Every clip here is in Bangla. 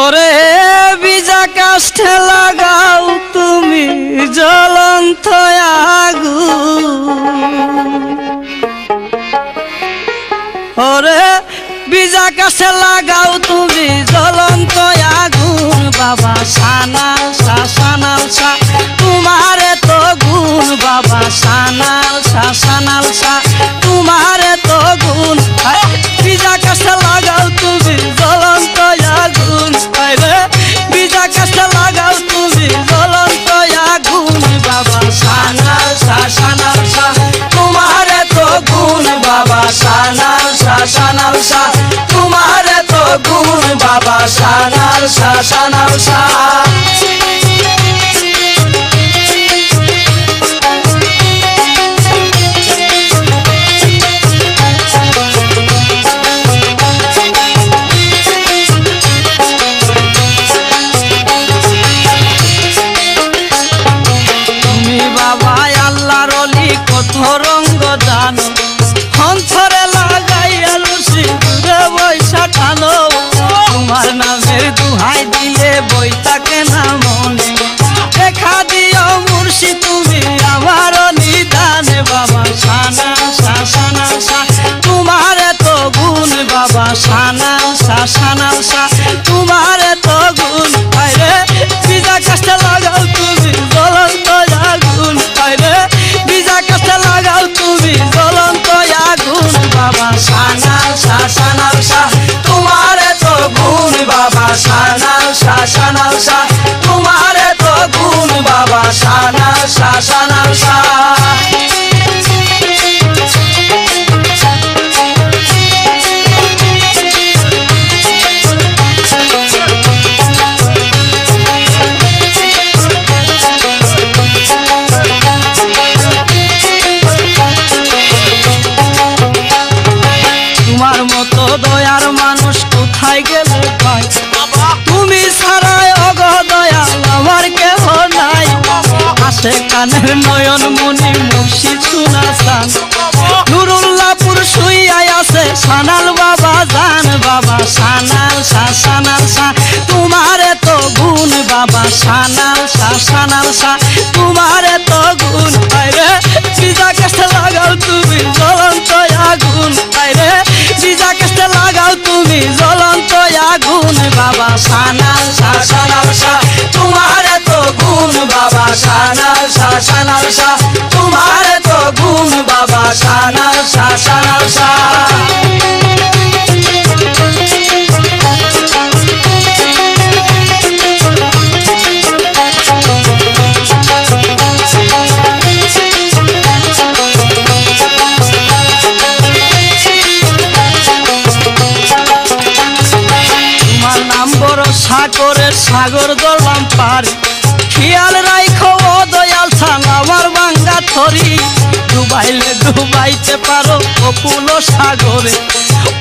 ওরে বিজা কাষ্ঠে লাগাও তুমি জ্বলন্ত আগুন, ওরে বিজা কাষ্ঠে লাগাও তুমি জ্বলন্ত আগুন। বাবা সানাল সা সানাল সা তোমারে তো গুণ, বাবা সানাল সা সানাল সা তোমারে তো গুণ। বিজা কাষ্ঠে লাগাও তুমি জ্বলন্ত আগুন, বিজা কাষ্ঠে লাগাও তুমি জ্বলন্ত আগুন। বাবা সানাল সা সানাল সা তোমারে তো গুণ, বাবা সানাল সা সানাল সা তোমারে তো গুণ, বাবা সানাল সা সানাল সা। রঙ্গ জানো অন্তরে লাগাইয়া লুসি দূরে বৈশা টানো, তোমার নামের দুহাই দিলে বই থাকে না মনে। দেখা দিও মুর্শি তুমি আমার নিদানে, বাবা সানাল সা সানাল সা তোমারে তো গুণ, বাবা সানাল সা সানাল সা তোমারে তো গুণ। আরে বিজা কাষ্ঠে লাগাও তুমি জ্বলন্ত আগুন, আরে বিজা কাষ্ঠে লাগাও তুমি জ্বলন্ত আগুন। বাবা সানাল সা সানাল সা তোমারে তো গুণ, বাবা সানাল সা সানাল সা তোমারে তো গুণ, বাবা সানাল সা সানাল সা। তোমার মতো দয়ার মানুষ কোথায় গেলে ভাই, তুমি ছাড়াই অগ দয়াল আমার কেহ নাই। আসে কানের নয়ন মনি মুর্শিদ সুনা সান, নুরুল্লাহপুর শুইয়াই আছে সানাল বাবা জান। বাবা সানাল সা সানাল সা তোমারে তো গুণ, বাবা সানাল সা সানাল সা তোমারে তো গুণ। আরে বিজা কাষ্ঠে লাগাও তুমি জ্বলন্ত আগুন, আরে বিজা কাষ্ঠে লাগাও তুমি জ্বলন্ত আগুন। বাবা সানাল সা সানাল সা তোমারে তো গুণ, বাবা সানাল সা সানাল সা তোমারে তো গুণ, বাবা সানাল সা সানাল সা। সাগরের সাগর দরলাম পার, খেয়াল রাইখো ও দয়াল ছান আমার ভাঙ্গা থরি। ডুবাইলে ডুবাইতে পারো অপুল সাগরে,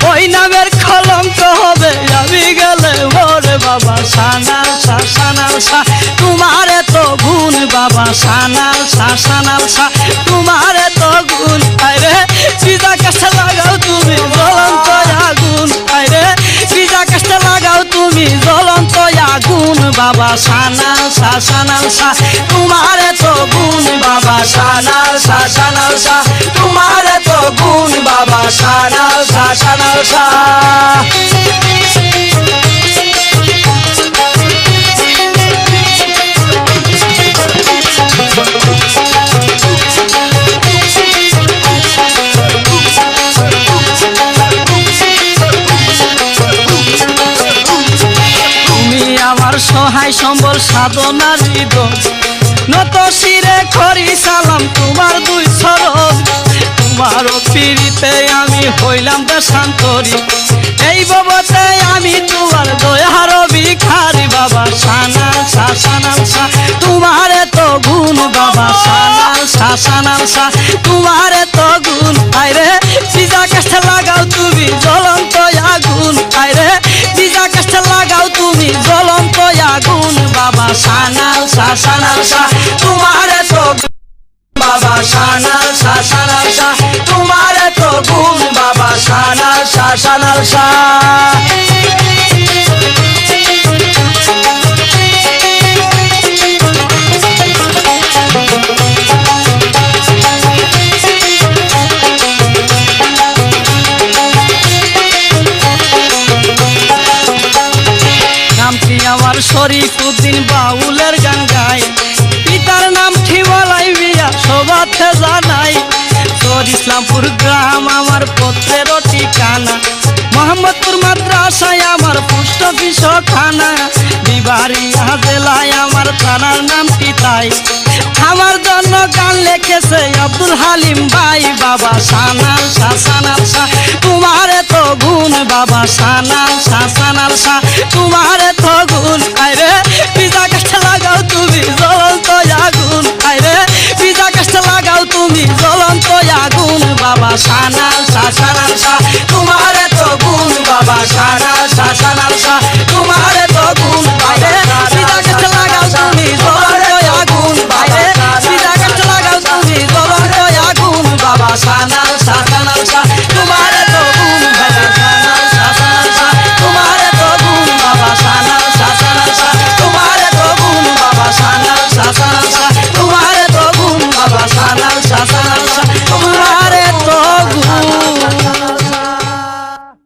ওই নামের কলঙ্ক হবে আমি গেলে ওরে। বাবা সানাল সা সানাল সা তোমারে তো গুণ, বাবা সানাল সা সানাল সা তোমারে তো গুণ। আরে বিজা কাষ্ঠে লাগাও তুমি জ্বলন্ত আগুন, আরে বিজা কাষ্ঠে লাগাও তুমি জ্বলন্ত আগুন। বাবা সানাল সা সানাল সা তোমারে তো গুণ, বাবা সানাল সা সানাল সা তোমারে তো গুণ, বাবা সানাল সা সানাল সা। সহায় সম্বল সাধনার হৃদয়, নত শিরে করি সালাম তোমার দুই চরণ। তোমার পিড়িতে আমি হইলাম দেশান্তরী, এই বাবতে আমি তোমার দয়ার ভিখারি। বাবা সানাল সা সানাল সা তোমারে তো গুণ, বাবা সানাল সা সানাল সা তোমারে তো গুণ। আরে বিজা কাষ্ঠে লাগাও তুমি জ্বলন্ত আগুন, আরে বিজা কাষ্ঠে লাগাও তুমি জ্বলন্ত আগুন। বাবা সানাল সা সানাল সা তোমারে তো বাবা সানাল সা সানাল সা তোমারে তো গুণ, বাবা সানাল সা সানাল সা। শরীফুদ্দিন বাউলের গান গাই পিতার নাম ঠিমলাই মিয়া সবাতে জানাই তোর ইসলামপুর গ্রাম আমার পত্রের ঠিকানা মোহাম্মদপুর মাদ্রাসায় আমার পোস্ট অফিস খানা বিবাড়িয়া জেলায় আমার থানার নামটি তাই আমার জন্য গান লিখেছে আব্দুল হালিম ভাই বাবা সানাল শাহ সানাল শাহ তোমার এত গুণ বাবা সানাল শাহ সানাল শাহ তোমার এত গুণ আরে পিজা কাছে লাগাও তুমি জ্বলন্ত আগুন আরে পিজা কাছে লাগাও তুমি জ্বলন্ত আগুন বাবা সানাল শাহ সানাল শাহ তোমার এত গুণ বাবা সানাল